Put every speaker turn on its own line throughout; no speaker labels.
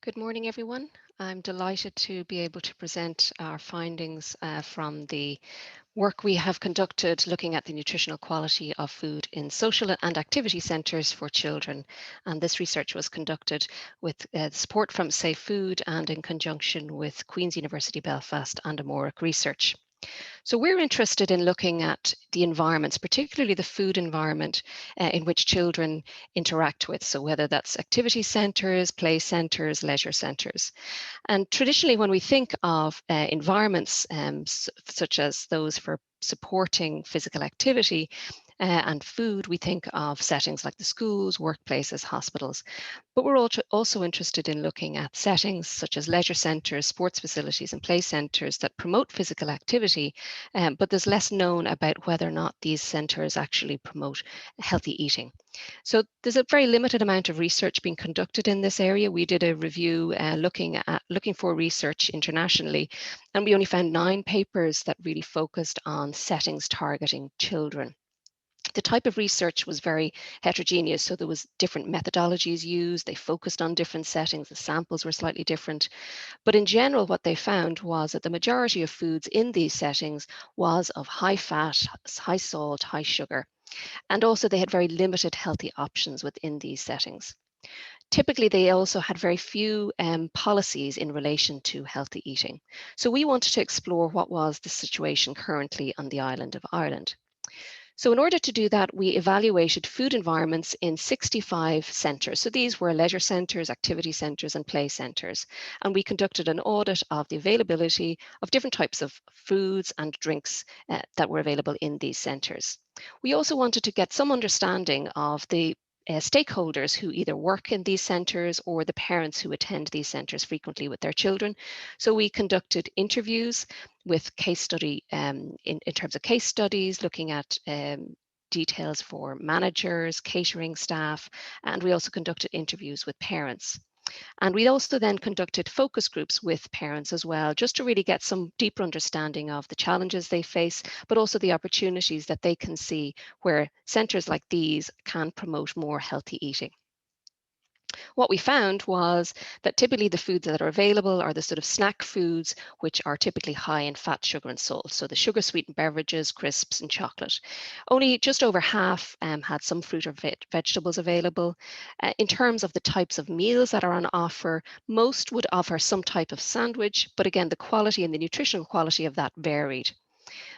Good morning, everyone. I'm delighted to be able to present our findings from the work we have conducted looking at the nutritional quality of food in social and activity centres for children. And this research was conducted with support from Safe Food and in conjunction with Queen's University Belfast and Amórach Research. So we're interested in looking at the environments, particularly the food environment in which children interact with. So whether that's activity centres, play centres, leisure centres. And traditionally, when we think of environments such as those for supporting physical activity, and food, we think of settings like the schools, workplaces, hospitals. But we're also interested in looking at settings such as leisure centres, sports facilities, and play centres that promote physical activity, but there's less known about whether or not these centres actually promote healthy eating. So there's a very limited amount of research being conducted in this area. We did a review looking for research internationally, and we only found 9 papers that really focused on settings targeting children. The type of research was very heterogeneous, so there was different methodologies used, they focused on different settings, the samples were slightly different. But in general, what they found was that the majority of foods in these settings was of high fat, high salt, high sugar, and also they had very limited healthy options within these settings. Typically, they also had very few policies in relation to healthy eating. So we wanted to explore what was the situation currently on the island of Ireland. So in order to do that, we evaluated food environments in 65 centres. So these were leisure centres, activity centres, and play centres. And we conducted an audit of the availability of different types of foods and drinks that were available in these centres. We also wanted to get some understanding of the stakeholders who either work in these centres or the parents who attend these centres frequently with their children. So we conducted interviews with case study in terms of case studies, looking at details for managers, catering staff, and we also conducted interviews with parents. And we also then conducted focus groups with parents as well, just to really get some deeper understanding of the challenges they face, but also the opportunities that they can see where centres like these can promote more healthy eating. What we found was that typically the foods that are available are the sort of snack foods, which are typically high in fat, sugar, and salt. So the sugar sweetened beverages, crisps, and chocolate. Only just over half had some fruit or vegetables available. In terms of the types of meals that are on offer, most would offer some type of sandwich, but again, the quality and the nutritional quality of that varied.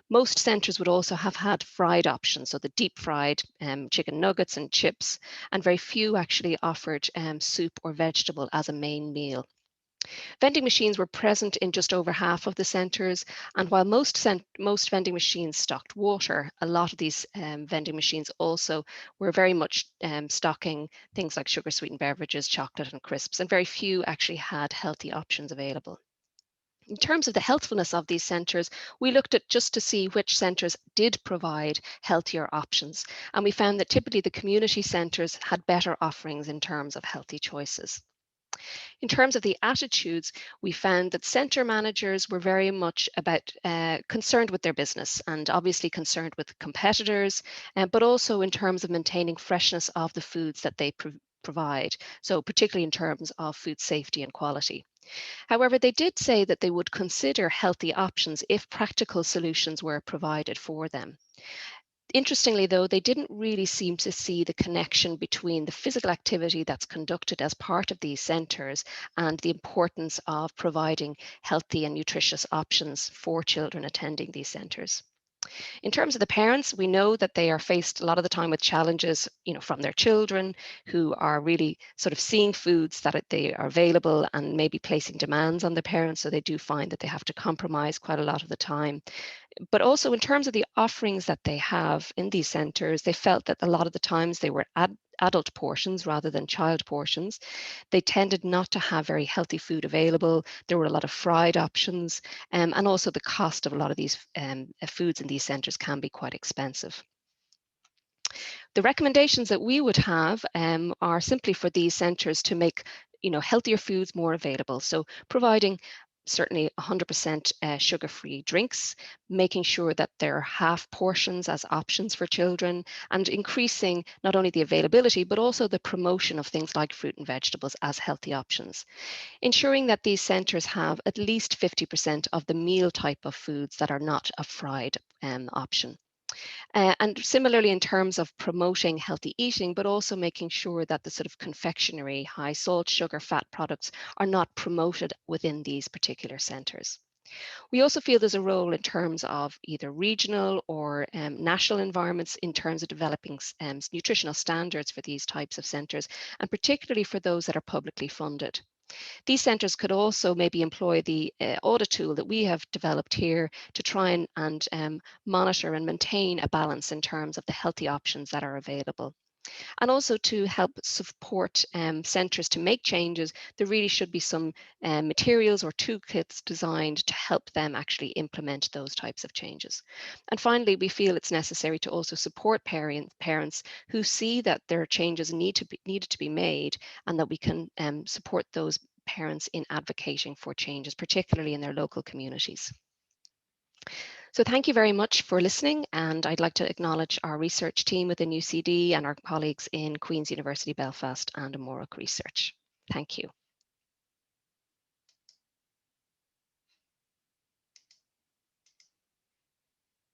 Most centres would also have had fried options, so the deep fried chicken nuggets and chips, and very few actually offered soup or vegetable as a main meal. Vending machines were present in just over half of the centres, and while most vending machines stocked water, a lot of these vending machines also were very much stocking things like sugar sweetened beverages, chocolate, and crisps, and very few actually had healthy options available. In terms of the healthfulness of these centres, we looked at just to see which centres did provide healthier options. And we found that typically the community centres had better offerings in terms of healthy choices. In terms of the attitudes, we found that centre managers were very much about concerned with their business and obviously concerned with competitors, but also in terms of maintaining freshness of the foods that they provide. So particularly in terms of food safety and quality. However, they did say that they would consider healthy options if practical solutions were provided for them. Interestingly, though, they didn't really seem to see the connection between the physical activity that's conducted as part of these centres and the importance of providing healthy and nutritious options for children attending these centres. In terms of the parents, we know that they are faced a lot of the time with challenges, from their children who are really sort of seeing foods that they are available and maybe placing demands on the parents. So they do find that they have to compromise quite a lot of the time. But also in terms of the offerings that they have in these centres, they felt that a lot of the times they were adult portions rather than child portions. They tended not to have very healthy food available. There were a lot of fried options, and also the cost of a lot of these foods in these centres can be quite expensive. The recommendations that we would have are simply for these centres to make healthier foods more available. So providing certainly 100% sugar-free drinks, making sure that there are half portions as options for children, and increasing not only the availability, but also the promotion of things like fruit and vegetables as healthy options. Ensuring that these centres have at least 50% of the meal type of foods that are not a fried option. And similarly, in terms of promoting healthy eating, but also making sure that the sort of confectionery, high salt, sugar, fat products are not promoted within these particular centres. We also feel there's a role in terms of either regional or national environments in terms of developing nutritional standards for these types of centres, and particularly for those that are publicly funded. These centres could also maybe employ the audit tool that we have developed here to try and monitor and maintain a balance in terms of the healthy options that are available. And also to help support centres to make changes, there really should be some materials or toolkits designed to help them actually implement those types of changes. And finally, we feel it's necessary to also support parents who see that there are changes needed to be made, and that we can support those parents in advocating for changes, particularly in their local communities. So thank you very much for listening, and I'd like to acknowledge our research team within UCD and our colleagues in Queen's University Belfast and Amórach Research. Thank you.